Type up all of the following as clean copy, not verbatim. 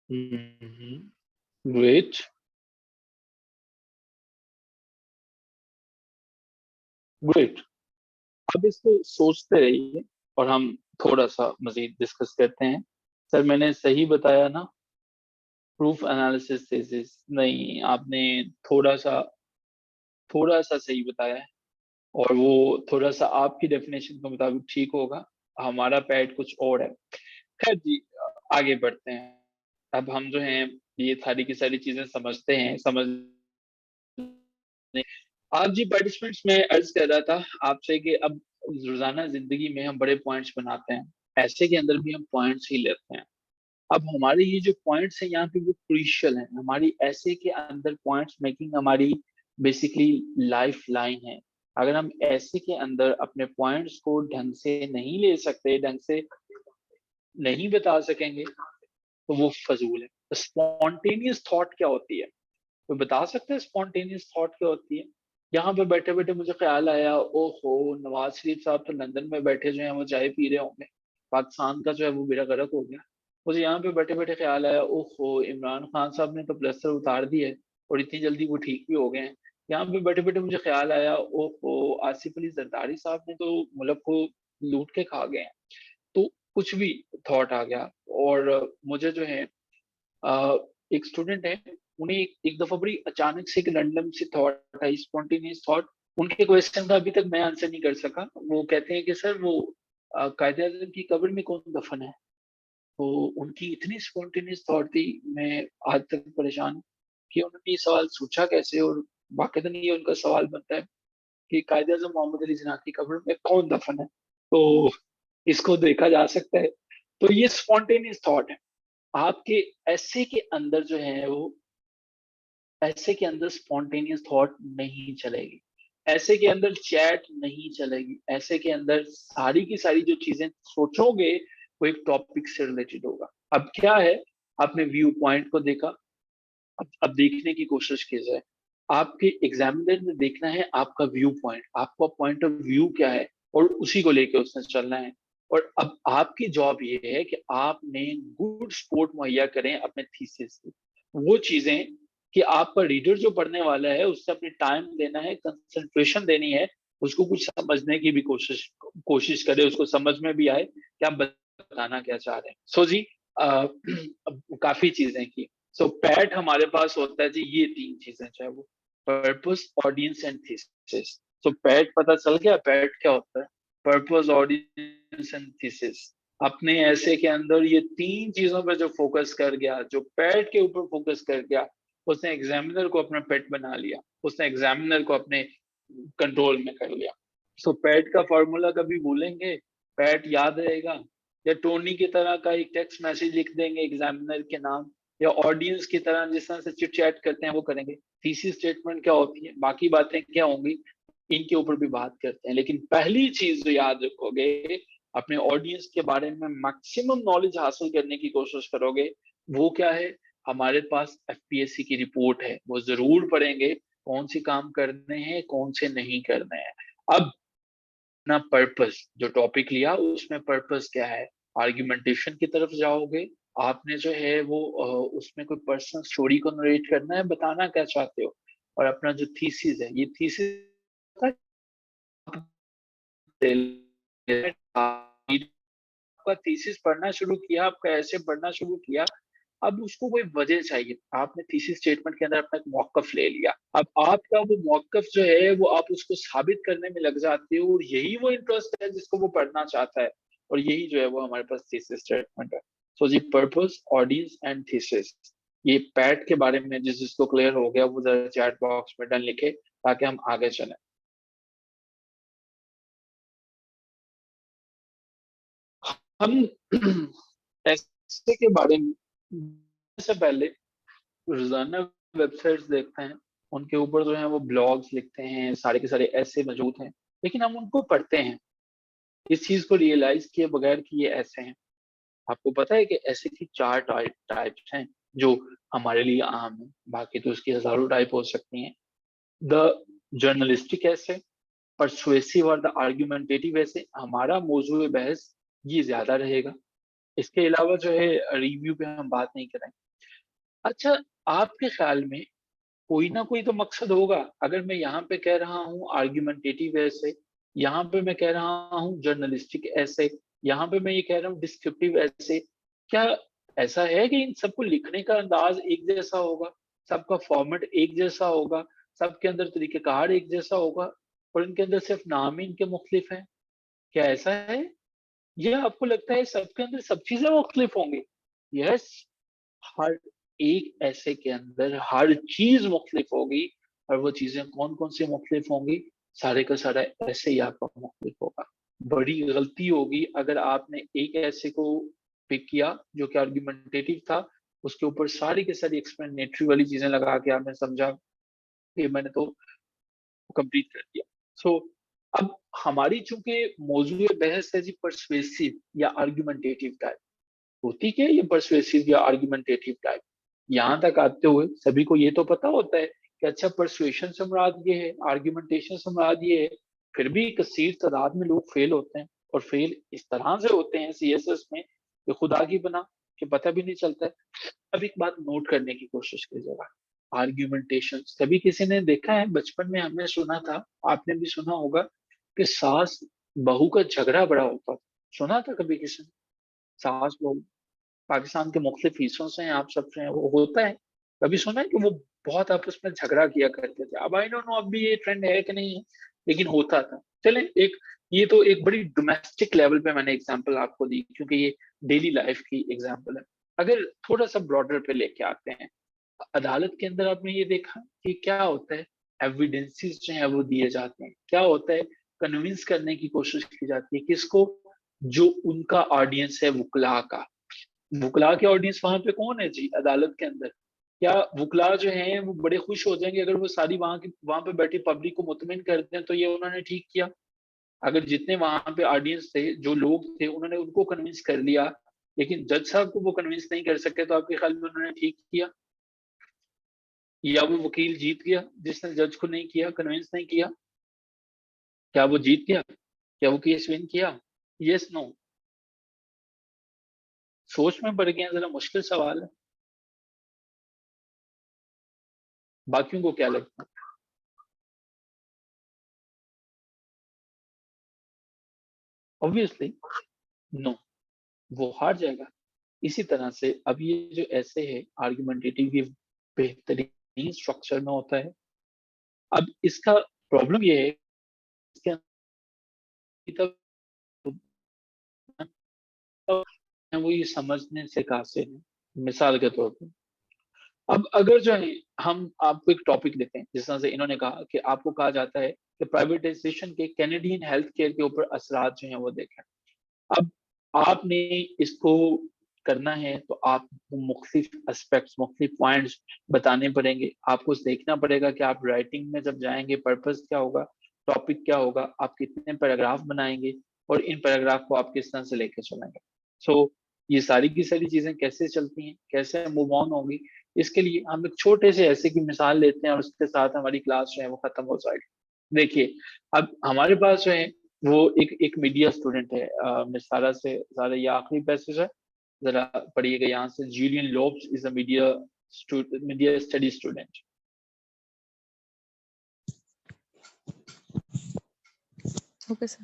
Great. Great. अब इसको सोचते रहिए और हम थोड़ा सा मजीद डिस्कस करते हैं। सर मैंने सही बताया ना? प्रूफ एनालिसिस थीसिस नहीं, आपने थोड़ा सा थोड़ा सा सही बताया है। और वो थोड़ा सा आपकी डेफिनेशन के मुताबिक ठीक होगा। हमारा पैट कुछ और है। खैर जी, आगे बढ़ते हैं। अब हम जो हैं ये सारी की सारी चीजें समझते हैं, समझ। आप जी पार्टिसिपेंट्स, में अर्ज कर रहा था आपसे कि अब रोजाना जिंदगी में हम बड़े पॉइंट्स बनाते हैं, ऐसे के अंदर भी हम पॉइंट्स ही लेते हैं। अब हमारे ये जो पॉइंट्स हैं यहाँ पे वो क्रूशियल हैं, हमारी ऐसे के अंदर पॉइंट्स मेकिंग हमारी बेसिकली लाइफ लाइन है। अगर हम ऐसे के अंदर अपने पॉइंट्स को ढंग से नहीं ले सकते, ढंग से नहीं बता सकेंगे, तो वो फजूल है। स्पॉन्टेनियस थॉट क्या होती है? कोई बता सकता है स्पॉन्टेनियस थॉट क्या होती है? यहाँ पे बैठे बैठे मुझे ख्याल आया, ओहो नवाज शरीफ साहब तो लंदन में बैठे जो हैं वो चाय पी रहे होंगे, पाकिस्तान का जो है वो बेड़ा गर्क हो गया। मुझे यहाँ पे बैठे बैठे ख्याल आया, ओहो इमरान खान साहब ने तो प्लस्तर उतार दिया है और इतनी जल्दी वो ठीक भी हो गए हैं। यहाँ पे बैठे बैठे मुझे ख्याल आया, ओहो आसिफ अली जरदारी साहब ने तो मुल्क को लूट के खा गए हैं। तो कुछ भी थॉट आ गया। और मुझे जो है अ, एक स्टूडेंट है, उन्हें एक दफा बड़ी अचानक से एक रैंडम सी थॉट आई, स्पॉन्टेनियस थॉट। उनके क्वेश्चन का अभी तक मैं आंसर नहीं कर सका। वो कहते हैं कि सर वो कायदे आजम की कब्र में कौन दफन है? तो उनकी इतनी स्पॉन्टेनियस थॉट थी, मैं आज तक परेशान हूँ कि उन्होंने ये सवाल सोचा कैसे। और वाकई ये उनका सवाल बनता है कि कायदे आजम मोहम्मद अली जिन्ना की कब्र में कौन दफन है। तो इसको देखा जा सकता है। तो ये स्पॉन्टेनियस थॉट है। आपके ऐसे के अंदर जो है वो, ऐसे के अंदर स्पॉन्टेनियस थॉट नहीं चलेगी, ऐसे के अंदर चैट नहीं चलेगी, ऐसे के अंदर सारी की सारी जो चीजें सोचोगे वो एक टॉपिक से रिलेटेड होगा। अब क्या है, आपने व्यू पॉइंट को देखा। अब देखने की कोशिश की जाए, आपके एग्जामिनर ने देखना है आपका व्यू पॉइंट, आपका पॉइंट ऑफ व्यू क्या है, और उसी को लेके उसने चलना है। और अब आपकी जॉब ये है कि आपने गुड सपोर्ट मुहैया करें अपने थीसिस की, वो चीजें कि आपका रीडर जो पढ़ने वाला है उससे अपने टाइम देना है, कंसंट्रेशन देनी है, उसको कुछ समझने की भी कोशिश कोशिश करे, उसको समझ में भी आए कि आप बताना क्या चाह रहे हैं। सो जी, काफी चीजें की। सो पैट हमारे पास होता है जी, ये तीन चीजें, चाहे वो purpose, audience and thesis. So PAT पता चल गया, पैट क्या होता है? Purpose, audience and thesis. अपने ऐसे के अंदर ये तीन चीजों पे जो फोकस कर गया, जो पैट के ऊपर फोकस कर गया, उसने एग्जामिनर को अपना पेट बना लिया, उसने एग्जामिनर को अपने कंट्रोल में कर लिया। सो पैट का फॉर्मूला कभी भूलेंगे? पैट याद रहेगा? या टोनी की तरह का एक टेक्स्ट मैसेज लिख देंगे एग्जामिनर के नाम? या ऑडियंस की तरह जिस तरह से चिट चैट करते हैं वो करेंगे? थीसिस स्टेटमेंट क्या होती है, बाकी बातें क्या होंगी, इनके ऊपर भी बात करते हैं। लेकिन पहली चीज जो याद रखोगे, अपने ऑडियंस के बारे में मैक्सिमम नॉलेज हासिल करने की कोशिश करोगे। वो क्या है? हमारे पास एफपीएससी की रिपोर्ट है, वो जरूर पढ़ेंगे, कौन से काम करने हैं कौन से नहीं करने हैं। अब ना पर्पस, जो टॉपिक लिया उसमें पर्पस क्या है, आर्ग्यूमेंटेशन की तरफ जाओगे। आपने जो है वो उसमें कोई पर्सनल स्टोरी को नरेट करना है, बताना क्या चाहते हो। और अपना जो थीसिस है, ये थीसिस आपका थीसिस पढ़ना शुरू किया, आपका ऐसे पढ़ना शुरू किया। अब उसको कोई वजह चाहिए। आपने थीसिस स्टेटमेंट के अंदर अपना एक मौकफ ले लिया, अब आपका वो मौकफ जो है वो आप उसको साबित करने में लग जाते हो, और यही वो इंटरेस्ट है जिसको वो पढ़ना चाहता है। और यही जो है वो हमारे पास थीसिस स्टेटमेंट है। सो जी, पर्पस, ऑडियंस एंड थीसिस। ये पैट के बारे में जिसको क्लियर हो गया वो जरा चैट बॉक्स में डन लिखे, ताकि हम आगे चलें। हम ऐसे के बारे में से पहले रोजाना वेबसाइट्स देखते हैं, उनके ऊपर जो है वो ब्लॉग्स लिखते हैं, सारे के सारे ऐसे मौजूद हैं, लेकिन हम उनको पढ़ते हैं इस चीज को रियलाइज किए बगैर कि ये ऐसे हैं। आपको पता है कि ऐसे की चार टाइप्स हैं जो हमारे लिए आम है, बाकी तो उसकी हजारों टाइप हो सकती हैं। द जर्नलिस्टिक ऐसे, परसुएसिव और द आर्ग्यूमेंटेटिव ऐसे, हमारा मौजूद बहस ये ज्यादा रहेगा। इसके अलावा जो है रिव्यू पे हम बात नहीं करें। अच्छा, आपके ख्याल में कोई ना कोई तो मकसद होगा। अगर मैं यहाँ पे कह रहा हूँ आर्ग्यूमेंटेटिव ऐसे, यहाँ पे मैं कह रहा हूँ जर्नलिस्टिक ऐसे, यहाँ पे मैं ये कह रहा हूँ डिस्क्रिप्टिव ऐसे, क्या ऐसा है कि इन सबको लिखने का अंदाज एक जैसा होगा, सबका फॉर्मेट एक जैसा होगा, सबके अंदर तरीकेकार एक जैसा होगा, और इनके अंदर सिर्फ नाम ही इनके मुख्तलिफ हैं? क्या ऐसा है, या आपको लगता है सबके अंदर सब चीजें मुख्तलिफ होंगी? यस, हर एक ऐसे के अंदर हर चीज मुख्तलिफ होगी, और वो चीजें कौन कौन सी मुख्तलिफ होंगी? सारे का सारा ऐसे ही आपका मुख्तलिफ होगा। बड़ी गलती होगी अगर आपने एक ऐसे को पिक किया जो कि आर्ग्यूमेंटेटिव था, उसके ऊपर सारी की सारी एक्सप्लेनेटरी वाली चीजें लगा के आपने समझा कि मैंने तो कंप्लीट कर दिया। सो अब हमारी चूंकि मौजूद बहस है जी परसुएसिव या आर्ग्यूमेंटेटिव टाइप, होती क्या है ये परसुएसिव या आर्गुमेंटेटिव टाइप? यहाँ तक आते हुए सभी को ये तो पता होता है कि अच्छा परसुएशन से मुराद ये है, आर्गुमेंटेशन से मुराद ये है। फिर भी कसीर तादाद में लोग फेल होते हैं, और फेल इस तरह से होते हैं सीएसएस में कि खुदा की बना कि पता भी नहीं चलता है। अब एक बात नोट करने की कोशिश कीजिएगा, आर्ग्यूमेंटेशन कभी किसी ने देखा है? बचपन में हमने सुना था, आपने भी सुना होगा कि सास बहू का झगड़ा बड़ा होता था। सुना था कभी किसी ने? सास बहू पाकिस्तान के मुख्तलिफ हिस्सों से हैं, आप सब से हैं, वो होता है। कभी सुना है कि वो बहुत आपस में झगड़ा किया करते थे? अब आई डोंट नो अब भी ये ट्रेंड है कि नहीं है, लेकिन होता था। चलें, एक ये तो एक बड़ी डोमेस्टिक लेवल पे मैंने एग्जांपल आपको दी, क्योंकि ये डेली लाइफ की एग्जांपल है। अगर थोड़ा सा ब्रॉडर पे लेके आते हैं, अदालत के अंदर आपने ये देखा कि क्या होता है, एविडेंसेस जो है वो दिए जाते हैं, क्या होता है, कन्विंस करने की कोशिश की जाती है किसको? जो उनका ऑडियंस है वुकला का। वुकला के ऑडियंस वहां पे कौन है जी अदालत के अंदर? क्या वुकला जो हैं वो बड़े खुश हो जाएंगे अगर वो सारी वहां पे बैठी पब्लिक को मुतमिन करते हैं तो ये उन्होंने ठीक किया? अगर जितने वहां पे ऑडियंस थे, जो लोग थे, उन्होंने उनको कन्विंस कर लिया, लेकिन जज साहब को वो कन्विंस नहीं कर सके, तो आपके ख्याल में उन्होंने ठीक किया? या वो वकील जीत गया जिसने जज को नहीं किया, कन्विंस नहीं किया? क्या वो जीत गया? क्या वो केस विन किया? Yes no? सोच में पड़ गया, जरा मुश्किल सवाल है। बाकियों को क्या लगता है? ऑब्वियसली नो, वो हार जाएगा। इसी तरह से अब ये जो ऐसे है आर्गुमेंटेटिव, ये बेहतरीन स्ट्रक्चर में होता है। अब इसका प्रॉब्लम ये है, इसके अंदर तब वो ये समझने से कासिर है। मिसाल के तौर पर, अब अगर जो है हम आपको एक टॉपिक देते हैं, जिस तरह से इन्होंने कहा कि आपको कहा जाता है कि प्राइवेटाइजेशन के कैनेडियन हेल्थ केयर के ऊपर असरात जो हैं वो देखें। अब आपने इसको करना है तो आपको मुख्तलिफ एस्पेक्ट्स, मुख्तलिफ पॉइंट्स बताने पड़ेंगे। आपको देखना पड़ेगा कि आप राइटिंग में जब जाएंगे पर्पस क्या होगा, टॉपिक क्या होगा, आप कितने पैराग्राफ बनाएंगे, और इन पैराग्राफ को आप किस तरह से लेके चलेंगे। सो ये सारी की सारी चीजें कैसे चलती हैं, कैसे मूव ऑन होगी, इसके लिए हम एक छोटे से ऐसे की मिसाल लेते हैं और उसके साथ हमारी क्लास जो है वो खत्म हो जाएगी। देखिए, अब हमारे पास जो है वो एक मीडिया स्टूडेंट है, मिस सारा से, सारा ये आखिरी पैसेज है, जरा पढ़िएगा यहाँ से। Julian Lobbs is a media study student. Okay, sir.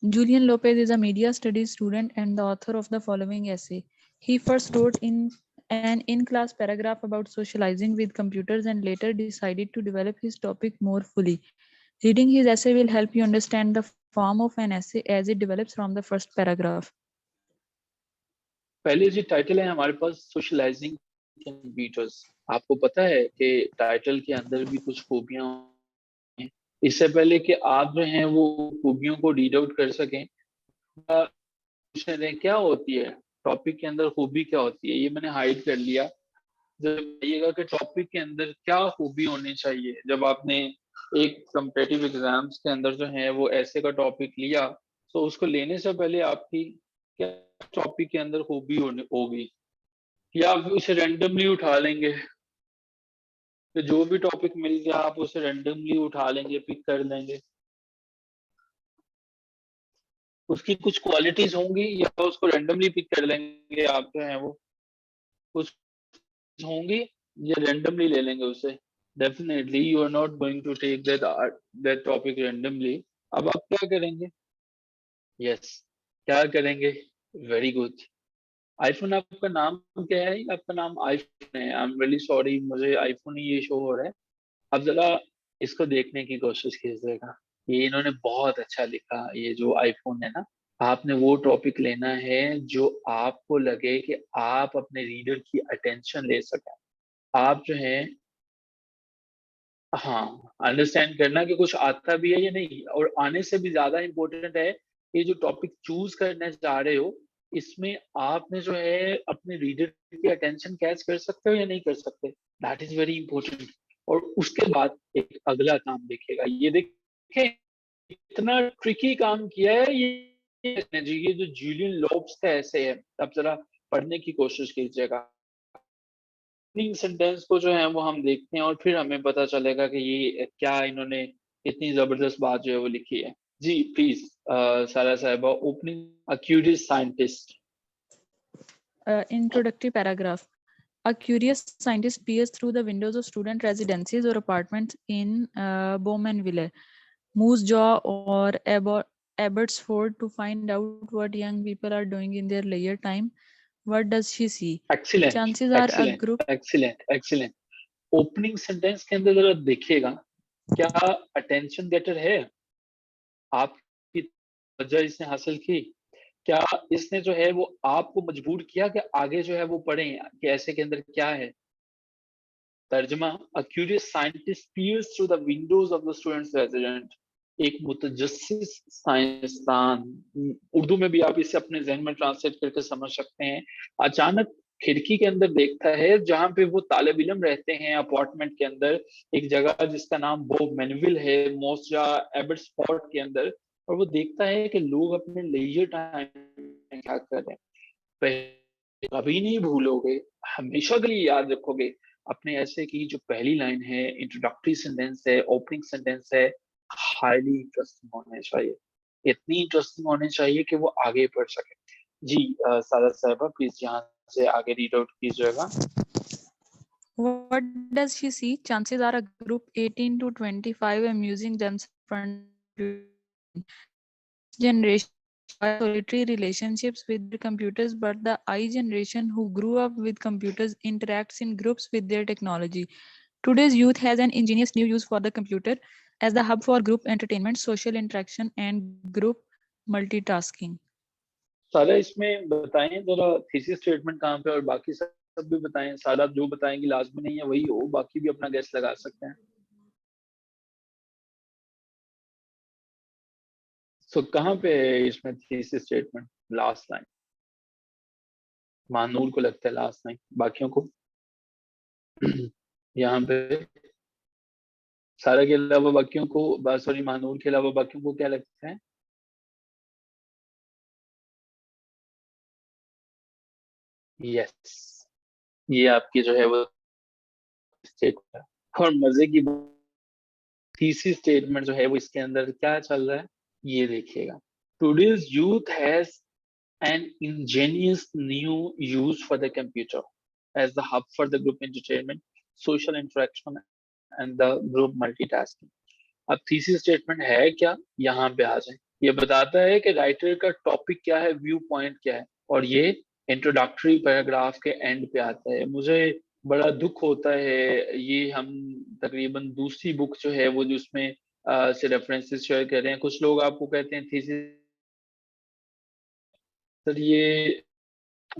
Julian Lopez is a media studies student and the author of the following essay. He first wrote in an in-class paragraph about socializing with computers and later decided to develop his topic more fully. Reading his essay will help you understand the form of an essay as it develops from the first paragraph. पहले जी title है हमारे पास socialising computers. आपको पता है कि title के अंदर भी कुछ खूबियां हैं। इससे पहले कि आप जो हैं वो खूबियों को रीड आउट कर सकें, पूछ रहे हैं क्या होती है टॉपिक के अंदर खूबी, क्या होती है, ये मैंने हाइड कर लिया। जब बताइएगा कि टॉपिक के अंदर क्या खूबी होनी चाहिए, जब आपने एक कम्पिटिटिव एग्जाम्स के अंदर जो है वो ऐसे का टॉपिक लिया, तो उसको लेने से पहले आपकी क्या टॉपिक के अंदर खूबी होगी, या आप उसे रेंडमली उठा लेंगे कि जो भी टॉपिक मिल गया आप उसे रेंडमली उठा लेंगे, पिक कर लेंगे? उसकी कुछ क्वालिटीज होंगी या उसको रेंडमली पिक कर लेंगे आप जो है वो? होंगी या रेंडमली ले लेंगे उसे? Definitely you are not going to take that topic randomly. अब आप क्या करेंगे? यस, क्या करेंगे? Very good. आईफोन आपका नाम क्या है? आपका नाम आईफोन है। आई एम रियली सॉरी, मुझे आईफोन ही ये शो हो रहा है। अब जरा इसको देखने की कोशिश कीजिएगा। ये इन्होंने बहुत अच्छा लिखा, ये जो आईफोन है ना। आपने वो टॉपिक लेना है जो आपको लगे कि आप अपने रीडर की अटेंशन ले सकें। आप जो है, हाँ, अंडरस्टैंड करना कि कुछ आता भी है या नहीं, और आने से भी ज्यादा इम्पोर्टेंट है ये जो टॉपिक चूज करने जा रहे हो, इसमें आपने जो है अपने रीडर की अटेंशन कैच कर सकते हो या नहीं कर सकते। That is very important. और उसके बाद एक अगला काम देखिएगा, ये देखें इतना ट्रिकी काम किया है ये जो जूलियन लॉब्स का ऐसे है। अब जरा पढ़ने की कोशिश कीजिएगा। ओपनिंग सेंटेंस को जो है वो हम देखते हैं और फिर हमें पता चलेगा कि ये क्या इन्होंने इतनी जबरदस्त बात जो है वो लिखी है। जी प्लीज, सारा साहिबा, opening. A curious scientist. Introductory paragraph. A curious scientist peers through the windows of student residencies or apartments in Bowmanville, Moose Jaw, or Abbotsford to find out what young people are doing in their leisure time. What does she see? Excellent, Chances are a excellent, group. Excellent, excellent. Opening sentence के अंदर जरा देखिएगा, क्या attention गेटर है? आपकी वजह इसने हासिल की? क्या इसने जो है वो आपको मजबूर किया कि आगे जो है वो पढ़ें कि ऐसे के अंदर क्या है? तर्जमा, a curious scientist peers through the windows of the student's resident। एक मुतजस्सिस साइंसदान, उर्दू में भी आप इसे अपने जहन में ट्रांसलेट करके समझ सकते हैं, अचानक खिड़की के अंदर देखता है जहां पे वो तालिब इल्म रहते हैं अपार्टमेंट के अंदर, एक जगह जिसका नाम बोमेनविल है, मोस्जा एबर्ट्सफोर्ड के अंदर। और वो देखता है कि लोग अपने लेजर टाइम में क्या कर रहे हैं। कभी नहीं भूलोगे, हमेशा के लिए याद रखोगे अपने ऐसे की जो पहली लाइन है, इंट्रोडक्टरी सेंटेंस है, ओपनिंग सेंटेंस है, हाईली इंटरेस्टिंग होने चाहिए। इतनी इंटरेस्टिंग होने चाहिए कि वो आगे बढ़ सके। जी सादा साहबा, प्लीज यहाँ से आगे रीड आउट कीजिएगा। What does she see? Chances are a group 18 to 25 amusing themselves generation solitary relationships with their computers, but the I generation who grew up with computers interacts in groups with their technology. Today's youth has an ingenious new use for the computer as the hub for group entertainment, social interaction, and group multitasking. सारा इसमें बताएं जरा, thesis statement कहाँ पे, और बाकी सब भी बताएं। सारा जो बताएंगे लाजमी नहीं है वही हो, बाकी भी अपना गैस लगा सकते हैं। सो कहाँ पे है इसमें थीसिस स्टेटमेंट? Last line. मानूर को लगता है लास्ट लाइन, बाकियों को यहाँ पे सारा के अलावा बाकियों को, सॉरी, मानूर के अलावा बाकियों को क्या लगता है? यस, ये आपकी जो है वो स्टेटमेंट। और मजे की तीसरी स्टेटमेंट जो है वो इसके अंदर क्या चल रहा है ये देखिएगा। Today's youth has an ingenious new use for the computer as the hub for the group entertainment, social interaction, and the group multitasking। अब थीसिस स्टेटमेंट है क्या, यहाँ पे आ जाए। ये बताता है कि राइटर का टॉपिक क्या है, व्यू पॉइंट क्या है, और ये इंट्रोडक्टरी पैराग्राफ के एंड पे आता है। मुझे बड़ा दुख होता है, ये हम तकरीबन दूसरी बुक जो है वो जिसमें से रेफरेंसेस शेयर कर रहे हैं, कुछ लोग आपको कहते हैं थीसिस, सर ये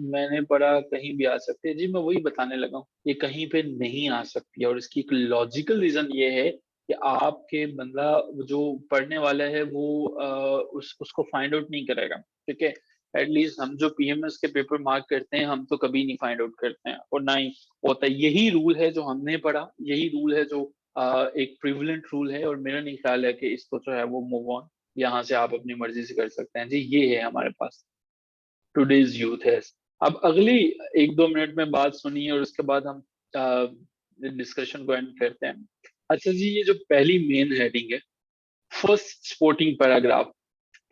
मैंने पढ़ा कहीं भी आ सकती है। जी मैं वही बताने लगा हूँ, ये कहीं पे नहीं आ सकती है, और इसकी एक लॉजिकल रीजन ये है कि आपके बंदा जो पढ़ने वाला है वो उसको फाइंड आउट नहीं करेगा। ठीक है, एटलीस्ट हम जो पीएमएस के पेपर मार्क करते हैं हम तो कभी नहीं फाइंड आउट करते हैं, और ना ही होता है। यही रूल है जो हमने पढ़ा, यही रूल है जो एक प्रिविलेंट रूल है, और मेरा नहीं ख्याल है कि इसको जो है वो मूव ऑन यहाँ से आप अपनी मर्जी से कर सकते हैं। जी ये है हमारे पास टुडेज यूथ है। अब अगली 1-2 मिनट में बात सुनिए और उसके बाद हम डिस्कशन को एंड करते हैं। अच्छा जी, ये जो पहली मेन हेडिंग है, first sporting paragraph,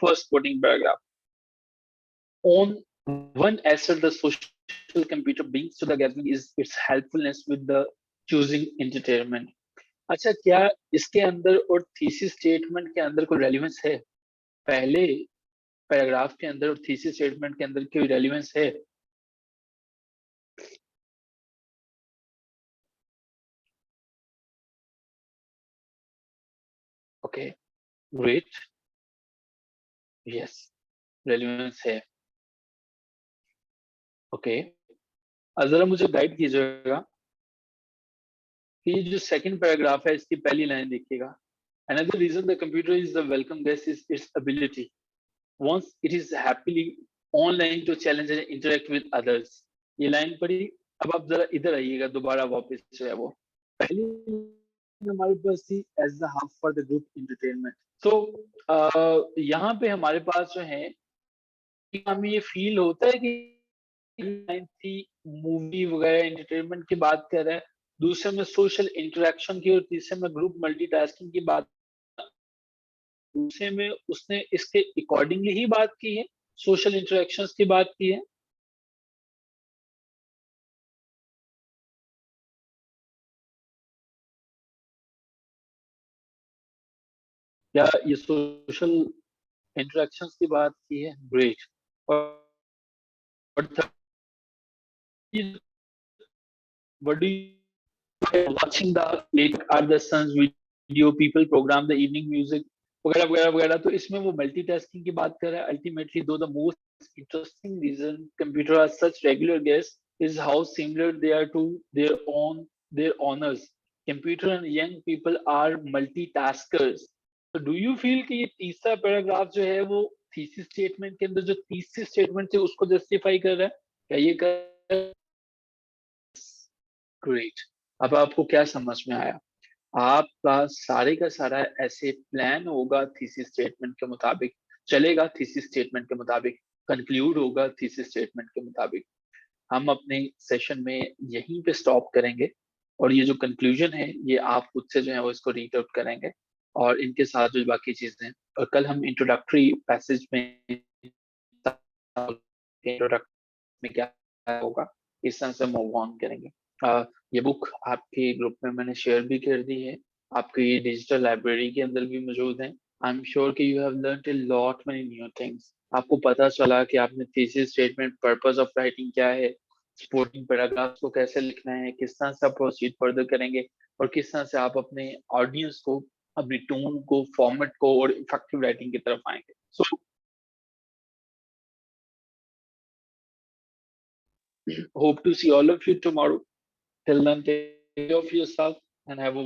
first sporting paragraph, on one asset the social social computer brings to the gathering is its helpfulness with the choosing entertainment. अच्छा, क्या इसके अंदर और थीसिस स्टेटमेंट के अंदर कोई रेलिवेंस है? पहले पैराग्राफ के अंदर और थीसिस स्टेटमेंट के अंदर कोई रेलिवेंस है? ओके, ग्रेट, यस, रेलिवेंस है। ओके, जरा मुझे गाइड कीजिएगा कि ये जो सेकंड पैराग्राफ है इसकी पहली लाइन देखिएगा। Another reason the computer is the welcome guest is its ability, once it is happily online, to challenge and interact with others. ये लाइन पढ़ी। अब आप जरा इधर आइएगा, दोबारा वापस जो है वो पहली हमारे पास थी as the hub for the group entertainment. तो यहाँ पे हमारे पास जो है कि हमें ये फील होता है कि लाइन थी मूवी वगैरह एंटरटेनमेंट की बात कर रहा है, दूसरे में सोशल इंटरेक्शन की और तीसरे में ग्रुप मल्टीटास्किंग की बात, दूसरे में उसने इसके अकॉर्डिंगली ही बात की है, सोशल इंटरेक्शंस की बात की है। या ये सोशल इंटरेक्शंस की बात की है? ग्रेट। और what do you watching the late are the sun's video, people program the evening music वगैरह वगैरह वगैरह, तो इसमें वो मल्टीटास्किंग की बात कर रहा है। Ultimately though the most interesting reason computer are such regular guest is how similar they are to their owners. Computer and young people are multitaskers. तो डू यू फील कि ये तीसरा पैराग्राफ जो है वो थीसिस स्टेटमेंट के अंदर जो तीसरी स्टेटमेंट थी उसको जस्टिफाई कर रहा है? क्या ये कर? ग्रेट। अब आपको क्या समझ में आया? आपका सारे का सारा ऐसे प्लान होगा थीसिस स्टेटमेंट के मुताबिक, चलेगा थीसिस स्टेटमेंट के मुताबिक, कंक्लूड होगा थीसिस स्टेटमेंट के मुताबिक। हम अपने सेशन में यहीं पे स्टॉप करेंगे और ये जो कंक्लूजन है ये आप खुद से जो है वो इसको रीड आउट करेंगे और इनके साथ जो बाकी चीजें हैं, और कल हम इंट्रोडक्टरी पैसेज में इंट्रोडक्ट में क्या होगा इस तरह से मूव ऑन करेंगे। ये बुक आपके ग्रुप में मैंने शेयर भी कर दी है, आपकी डिजिटल लाइब्रेरी के अंदर भी मौजूद है। आई एम श्योर कि you have learned a lot many new things. आपको पता चला कि आपने thesis statement, purpose of writing क्या है, सपोर्टिंग पैराग्राफ को कैसे लिखना है, किस तरह से आप प्रोसीड फर्दर करेंगे और किस तरह से आप अपने ऑडियंस को, अपनी टोन को, फॉर्मेट को और इफेक्टिव राइटिंग की तरफ आएंगे। सो hope to see all of you tomorrow. Till then, take care of yourself and have a